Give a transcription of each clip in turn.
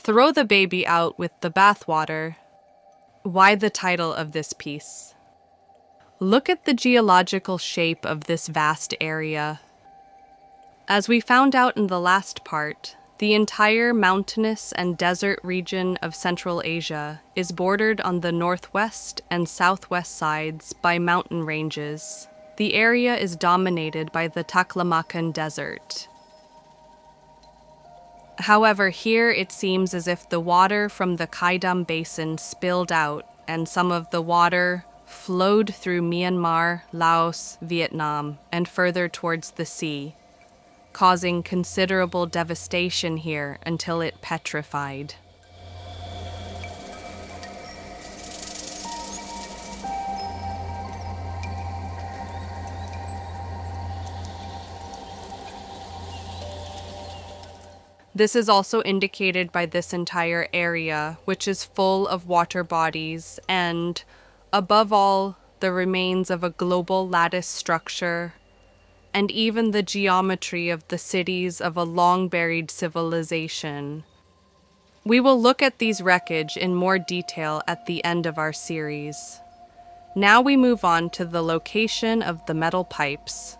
Throw the baby out with the bathwater. Why the title of this piece? Look at the geological shape of this vast area. As we found out in the last part, the entire mountainous and desert region of Central Asia is bordered on the northwest and southwest sides by mountain ranges. The area is dominated by the Taklamakan Desert. However, here it seems as if the water from the Kaidam Basin spilled out and some of the water flowed through Myanmar, Laos, Vietnam, and further towards the sea, causing considerable devastation here until it petrified. This is also indicated by this entire area, which is full of water bodies and, above all, the remains of a global lattice structure, and even the geometry of the cities of a long-buried civilization. We will look at these wreckage in more detail at the end of our series. Now we move on to the location of the metal pipes.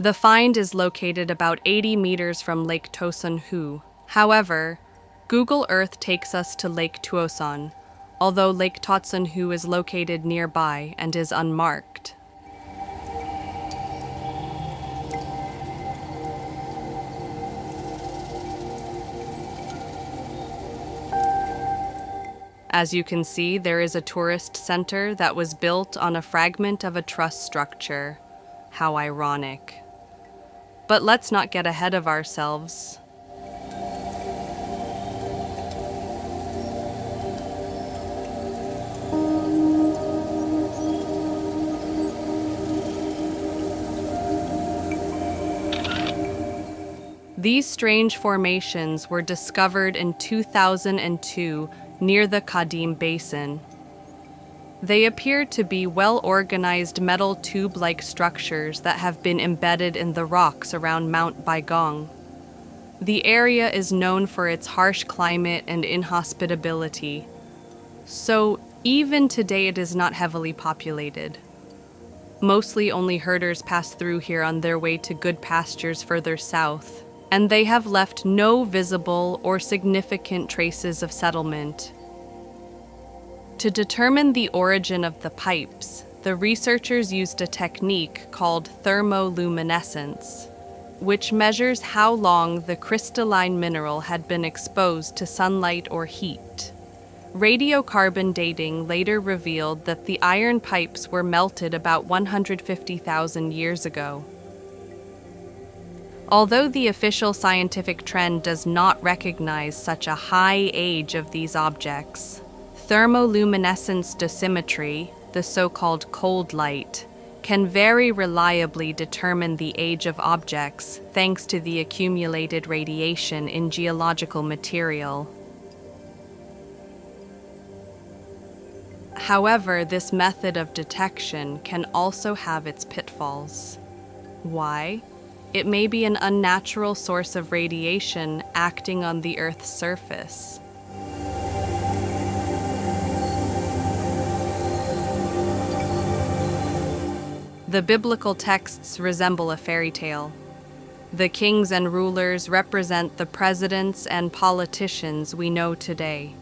The find is located about 80 meters from Lake Tosan Hu. However, Google Earth takes us to Lake Tuosan, although Lake Tosan Hu is located nearby and is unmarked. As you can see, there is a tourist center that was built on a fragment of a truss structure. How ironic. But let's not get ahead of ourselves. These strange formations were discovered in 2002 near the Kadim Basin. They appear to be well-organized metal tube-like structures that have been embedded in the rocks around Mount Baigong. The area is known for its harsh climate and inhospitability, so even today it is not heavily populated. Mostly only herders pass through here on their way to good pastures further south, and they have left no visible or significant traces of settlement. To determine the origin of the pipes, the researchers used a technique called thermoluminescence, which measures how long the crystalline mineral had been exposed to sunlight or heat. Radiocarbon dating later revealed that the iron pipes were melted about 150,000 years ago. Although the official scientific trend does not recognize such a high age of these objects, thermoluminescence dosimetry, the so-called cold light, can very reliably determine the age of objects thanks to the accumulated radiation in geological material. However, this method of detection can also have its pitfalls. Why? It may be an unnatural source of radiation acting on the Earth's surface. The biblical texts resemble a fairy tale. The kings and rulers represent the presidents and politicians we know today.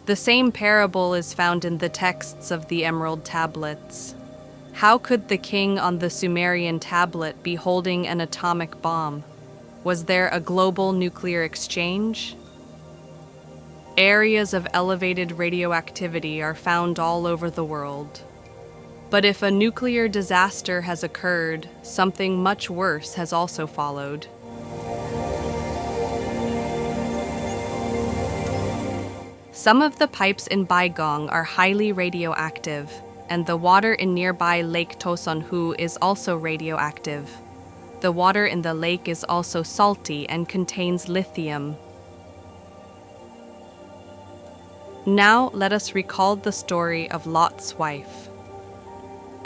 The same parable is found in the texts of the Emerald Tablets. How could the king on the Sumerian tablet be holding an atomic bomb? Was there a global nuclear exchange? Areas of elevated radioactivity are found all over the world. But if a nuclear disaster has occurred, something much worse has also followed. Some of the pipes in Baigong are highly radioactive, and the water in nearby Lake Tosan Hu is also radioactive. The water in the lake is also salty and contains lithium. Now let us recall the story of Lot's wife.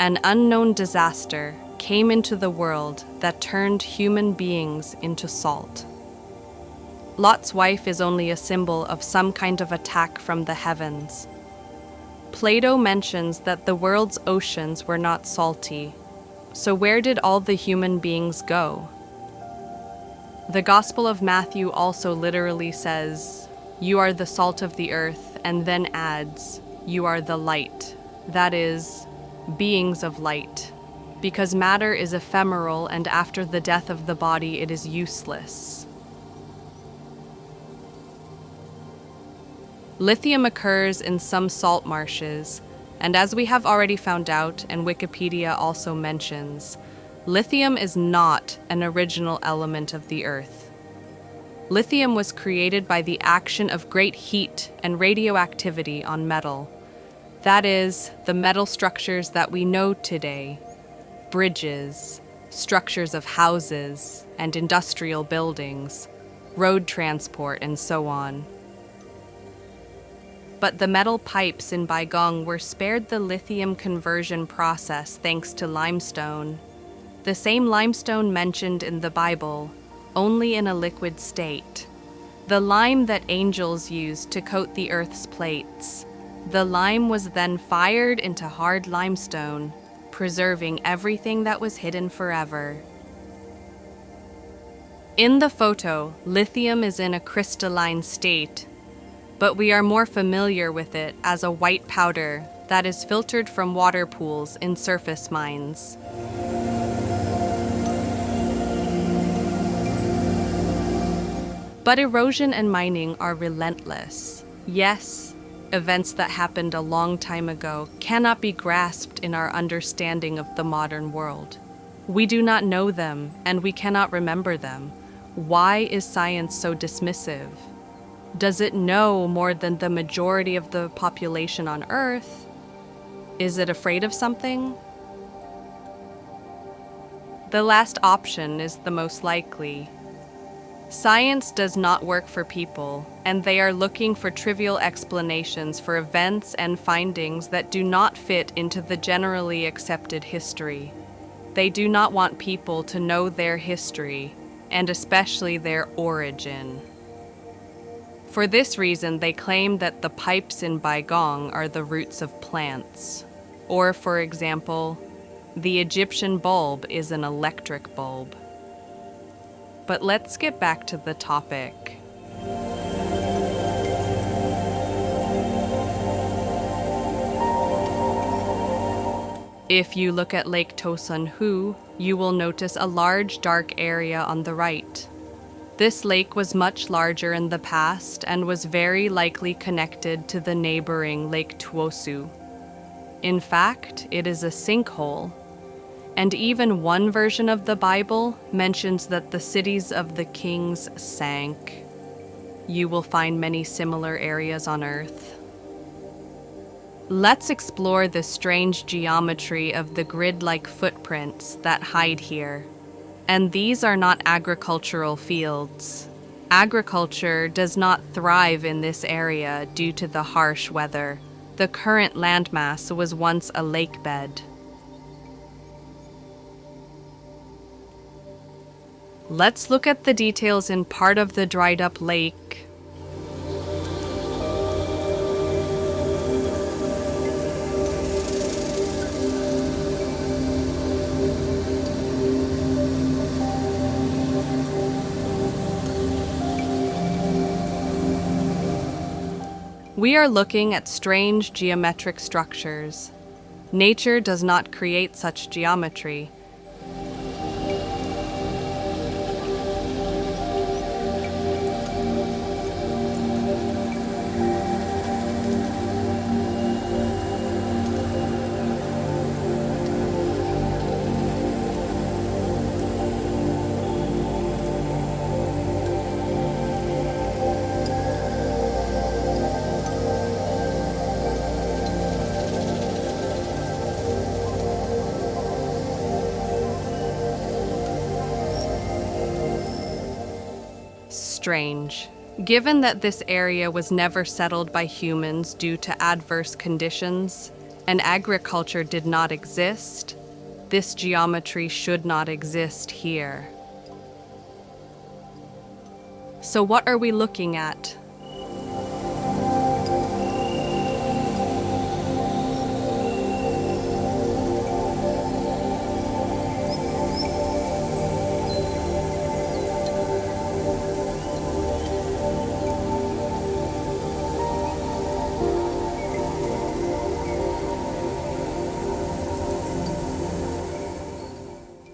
an unknown disaster came into the world that turned human beings into salt. Lot's wife is only a symbol of some kind of attack from the heavens. Plato mentions that the world's oceans were not salty, so where did all the human beings go? The Gospel of Matthew also literally says, "You are the salt of the earth," and then adds, "You are the light," that is, beings of light, because matter is ephemeral and after the death of the body it is useless. Lithium occurs in some salt marshes, and as we have already found out, and Wikipedia also mentions, lithium is not an original element of the earth. Lithium was created by the action of great heat and radioactivity on metal. That is, the metal structures that we know today, bridges, structures of houses and industrial buildings, road transport, and so on. But the metal pipes in Baigong were spared the lithium conversion process thanks to limestone, the same limestone mentioned in the Bible, only in a liquid state. The lime that angels used to coat the earth's plates. The lime was then fired into hard limestone, preserving everything that was hidden forever. In the photo, lithium is in a crystalline state, but we are more familiar with it as a white powder that is filtered from water pools in surface mines. But erosion and mining are relentless. Yes, events that happened a long time ago cannot be grasped in our understanding of the modern world. We do not know them, and we cannot remember them. Why is science so dismissive? Does it know more than the majority of the population on Earth? Is it afraid of something? The last option is the most likely. Science does not work for people, and they are looking for trivial explanations for events and findings that do not fit into the generally accepted history. They do not want people to know their history, and especially their origin. For this reason, they claim that the pipes in Baigong are the roots of plants. Or, for example, the Egyptian bulb is an electric bulb. But let's get back to the topic. If you look at Lake Tosunhu, you will notice a large dark area on the right. This lake was much larger in the past and was very likely connected to the neighboring Lake Tuosu. In fact, it is a sinkhole, and even one version of the Bible mentions that the cities of the kings sank. You will find many similar areas on Earth. Let's explore the strange geometry of the grid-like footprints that hide here. And these are not agricultural fields. Agriculture does not thrive in this area due to the harsh weather. The current landmass was once a lake bed. Let's look at the details in part of the dried-up lake. We are looking at strange geometric structures. Nature does not create such geometry. Strange. Given that this area was never settled by humans due to adverse conditions, and agriculture did not exist, this geometry should not exist here. So what are we looking at?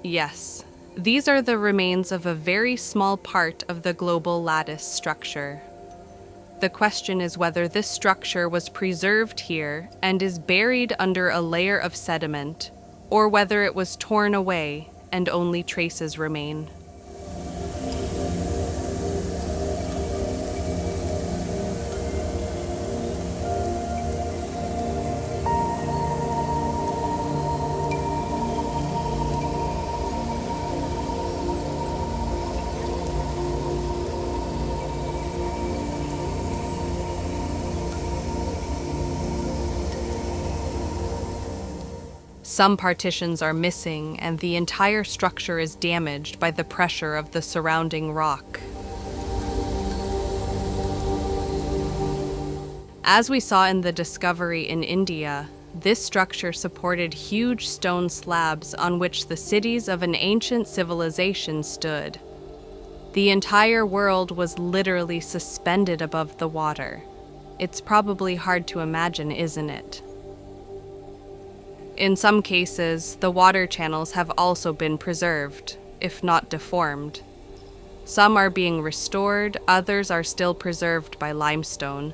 Yes, these are the remains of a very small part of the global lattice structure. The question is whether this structure was preserved here and is buried under a layer of sediment, or whether it was torn away and only traces remain. Some partitions are missing, and the entire structure is damaged by the pressure of the surrounding rock. As we saw in the discovery in India, this structure supported huge stone slabs on which the cities of an ancient civilization stood. The entire world was literally suspended above the water. It's probably hard to imagine, isn't it? In some cases, the water channels have also been preserved, if not deformed. Some are being restored, others are still preserved by limestone.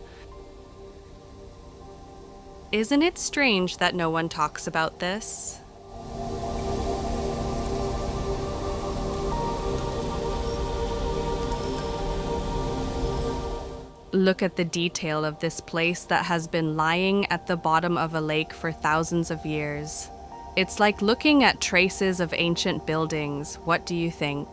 Isn't it strange that no one talks about this? Look at the detail of this place that has been lying at the bottom of a lake for thousands of years. It's like looking at traces of ancient buildings. What do you think?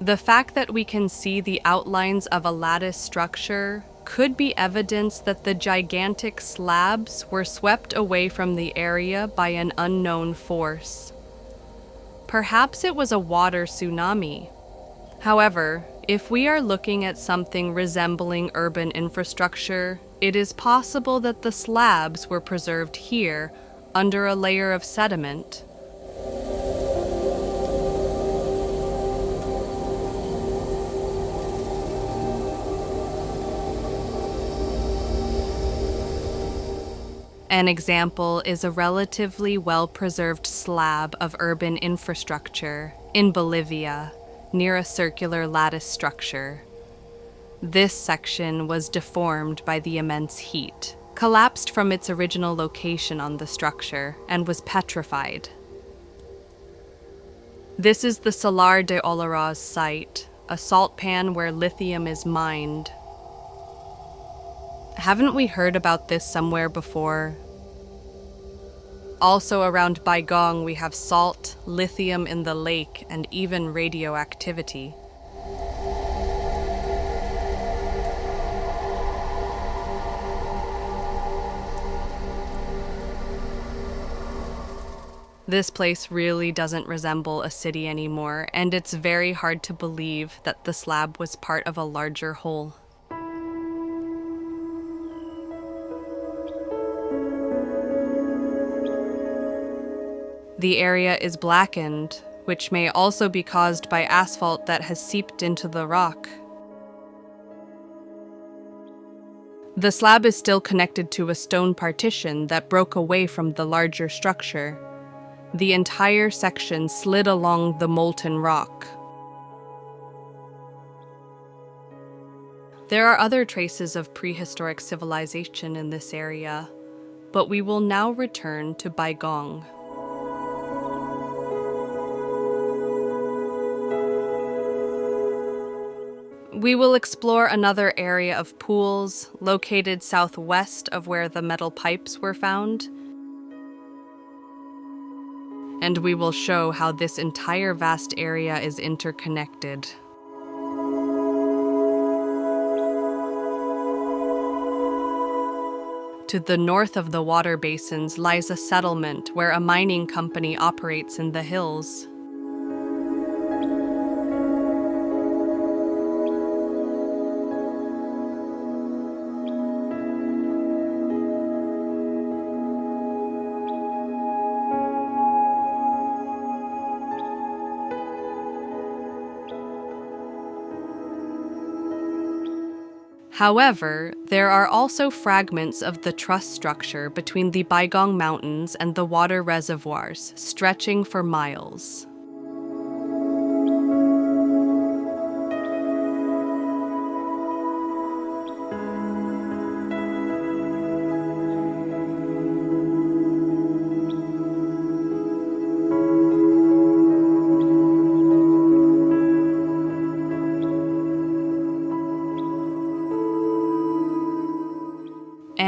The fact that we can see the outlines of a lattice structure could be evidence that the gigantic slabs were swept away from the area by an unknown force. Perhaps it was a water tsunami. However, if we are looking at something resembling urban infrastructure, it is possible that the slabs were preserved here under a layer of sediment. An example is a relatively well-preserved slab of urban infrastructure in Bolivia, near a circular lattice structure. This section was deformed by the immense heat, collapsed from its original location on the structure, and was petrified. This is the Salar de Olaroz site, a salt pan where lithium is mined. Haven't we heard about this somewhere before? Also around Baigong, we have salt, lithium in the lake, and even radioactivity. This place really doesn't resemble a city anymore, and it's very hard to believe that the slab was part of a larger whole. The area is blackened, which may also be caused by asphalt that has seeped into the rock. The slab is still connected to a stone partition that broke away from the larger structure. The entire section slid along the molten rock. There are other traces of prehistoric civilization in this area, but we will now return to Baigong. We will explore another area of pools located southwest of where the metal pipes were found. And we will show how this entire vast area is interconnected. To the north of the water basins lies a settlement where a mining company operates in the hills. However, there are also fragments of the truss structure between the Baigong Mountains and the water reservoirs, stretching for miles.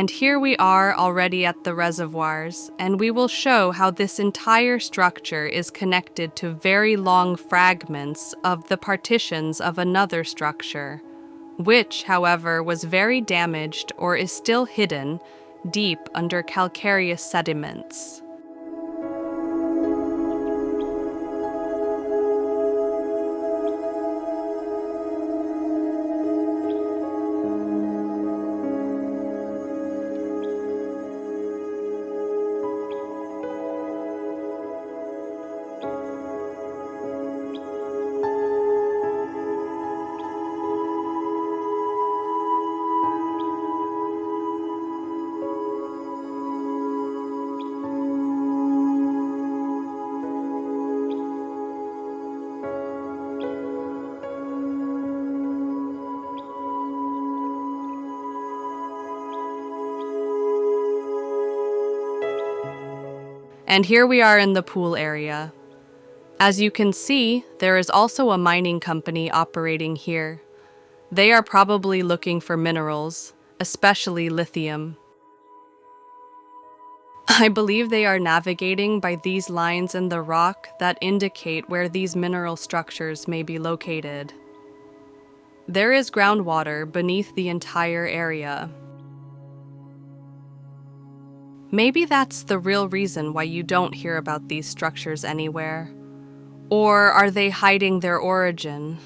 And here we are already at the reservoirs, and we will show how this entire structure is connected to very long fragments of the partitions of another structure, which, however, was very damaged or is still hidden deep under calcareous sediments. And here we are in the pool area. As you can see, there is also a mining company operating here. They are probably looking for minerals, especially lithium. I believe they are navigating by these lines in the rock that indicate where these mineral structures may be located. There is groundwater beneath the entire area. Maybe that's the real reason why you don't hear about these structures anywhere. Or are they hiding their origin?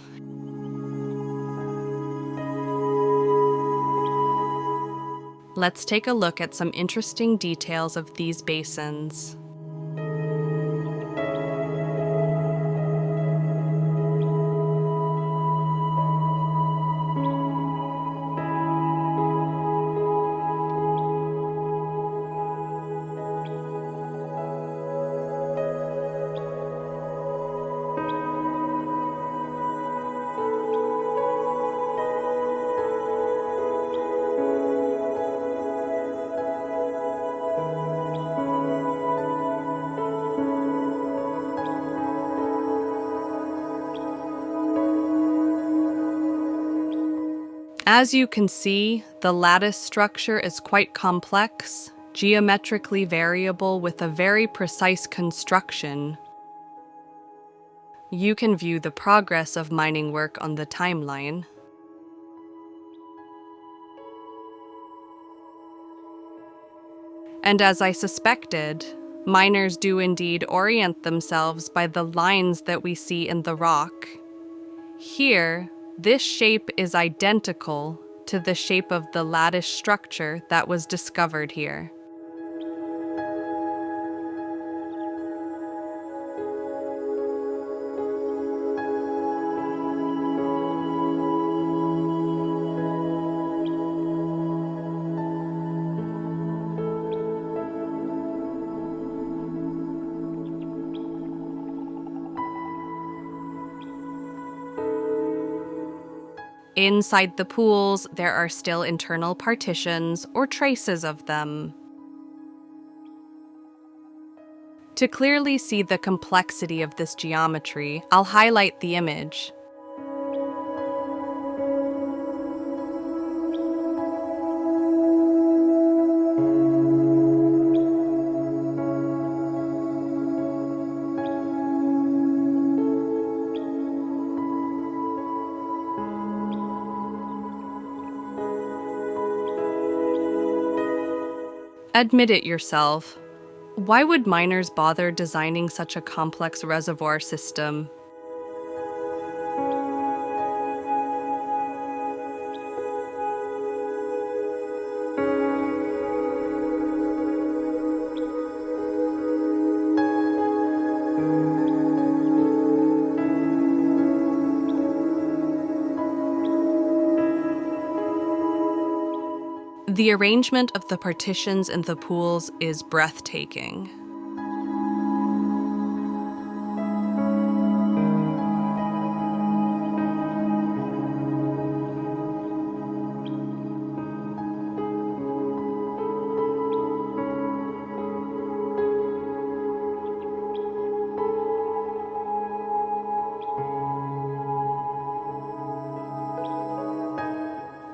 Let's take a look at some interesting details of these basins. As you can see, the lattice structure is quite complex, geometrically variable with a very precise construction. You can view the progress of mining work on the timeline. And as I suspected, miners do indeed orient themselves by the lines that we see in the rock. Here, this shape is identical to the shape of the lattice structure that was discovered here. Inside the pools, there are still internal partitions or traces of them. To clearly see the complexity of this geometry, I'll highlight the image. Admit it yourself. Why would miners bother designing such a complex reservoir system? The arrangement of the partitions in the pools is breathtaking.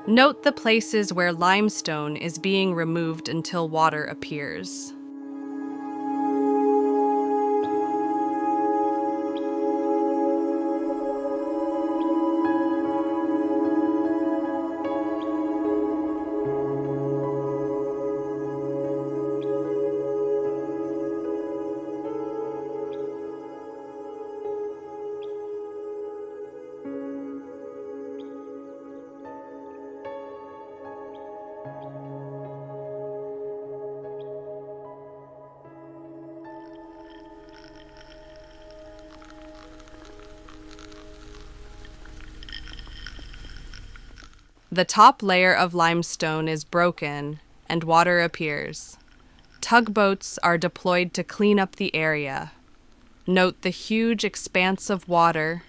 Note the places where limestone is being removed until water appears. The top layer of limestone is broken and water appears. Tugboats are deployed to clean up the area. Note the huge expanse of water.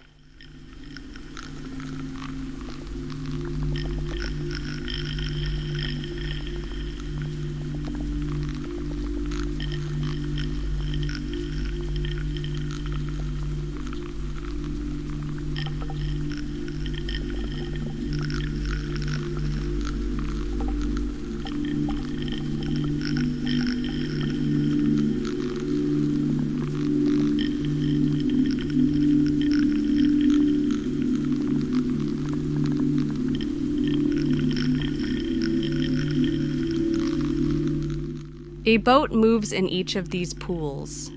A boat moves in each of these pools.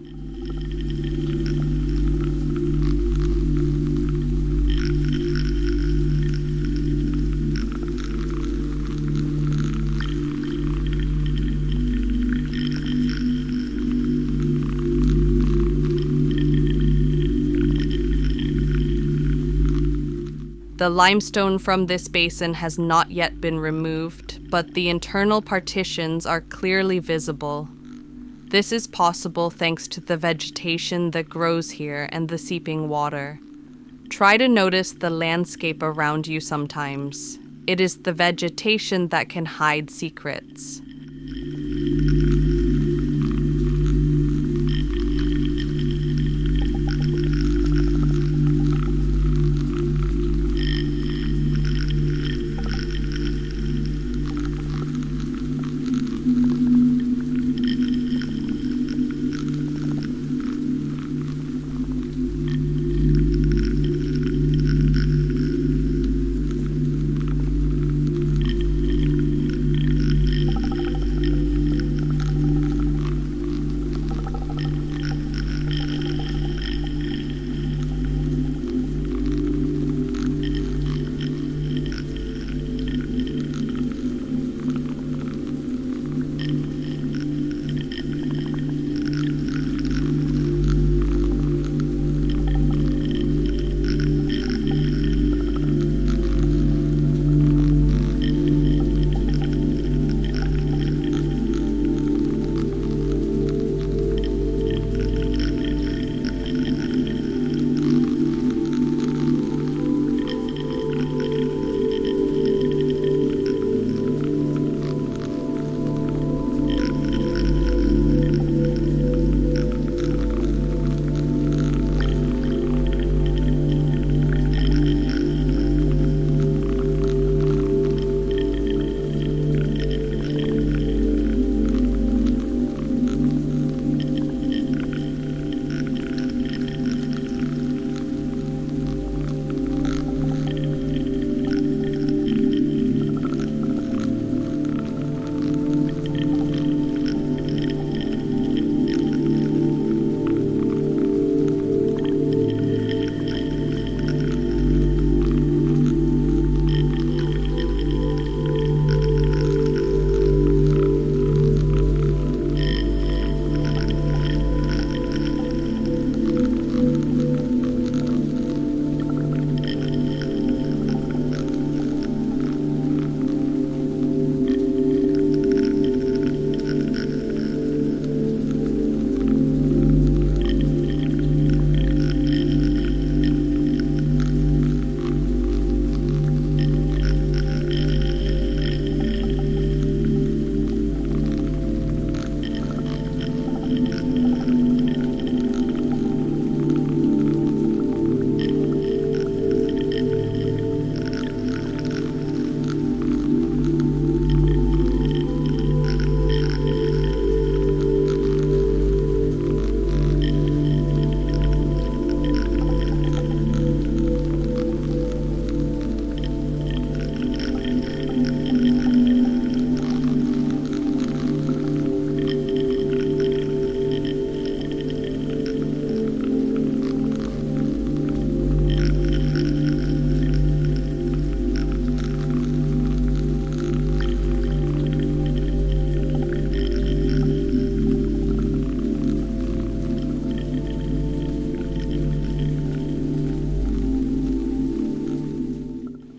The limestone from this basin has not yet been removed, but the internal partitions are clearly visible. This is possible thanks to the vegetation that grows here and the seeping water. Try to notice the landscape around you sometimes. It is the vegetation that can hide secrets.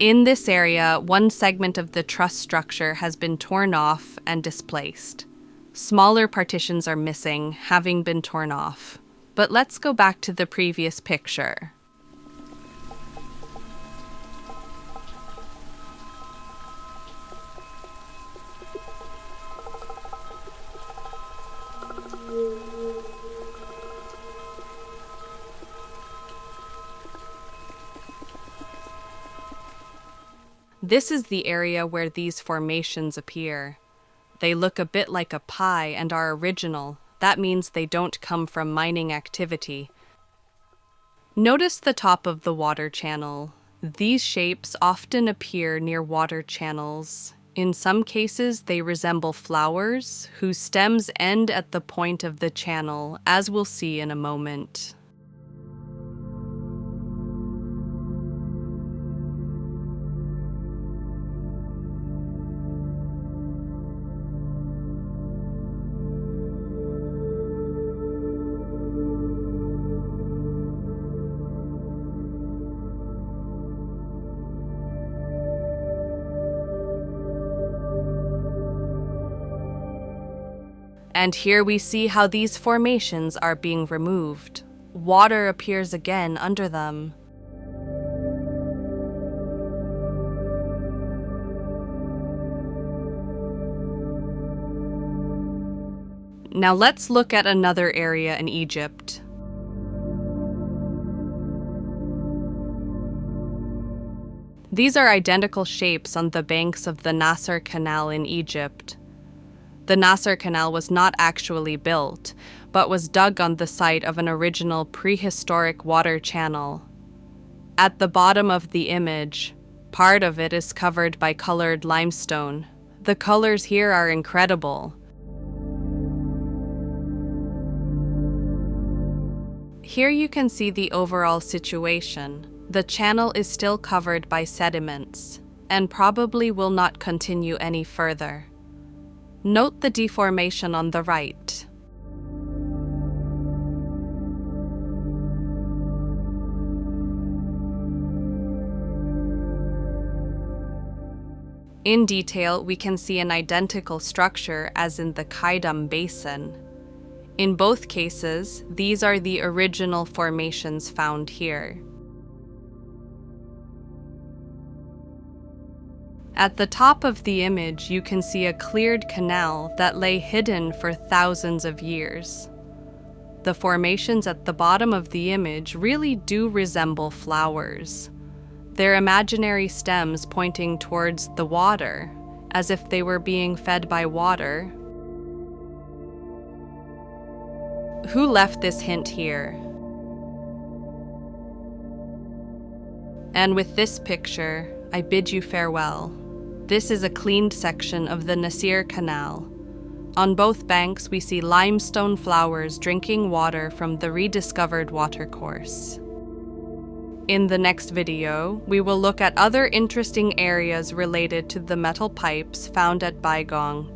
In this area, one segment of the truss structure has been torn off and displaced. Smaller partitions are missing, having been torn off. But let's go back to the previous picture. This is the area where these formations appear. They look a bit like a pie and are original. That means they don't come from mining activity. Notice the top of the water channel. These shapes often appear near water channels. In some cases, they resemble flowers, whose stems end at the point of the channel, as we'll see in a moment. And here we see how these formations are being removed. Water appears again under them. Now let's look at another area in Egypt. These are identical shapes on the banks of the Nasser Canal in Egypt. The Nasser Canal was not actually built, but was dug on the site of an original prehistoric water channel. At the bottom of the image, part of it is covered by colored limestone. The colors here are incredible. Here you can see the overall situation. The channel is still covered by sediments, and probably will not continue any further. Note the deformation on the right. In detail, we can see an identical structure as in the Qaidam Basin. In both cases, these are the original formations found here. At the top of the image, you can see a cleared canal that lay hidden for thousands of years. The formations at the bottom of the image really do resemble flowers. They're imaginary stems pointing towards the water, as if they were being fed by water. Who left this hint here? And with this picture, I bid you farewell. This is a cleaned section of the Nasser Canal. On both banks, we see limestone flowers drinking water from the rediscovered watercourse. In the next video, we will look at other interesting areas related to the metal pipes found at Baigong.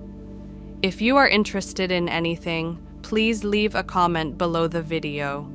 If you are interested in anything, please leave a comment below the video.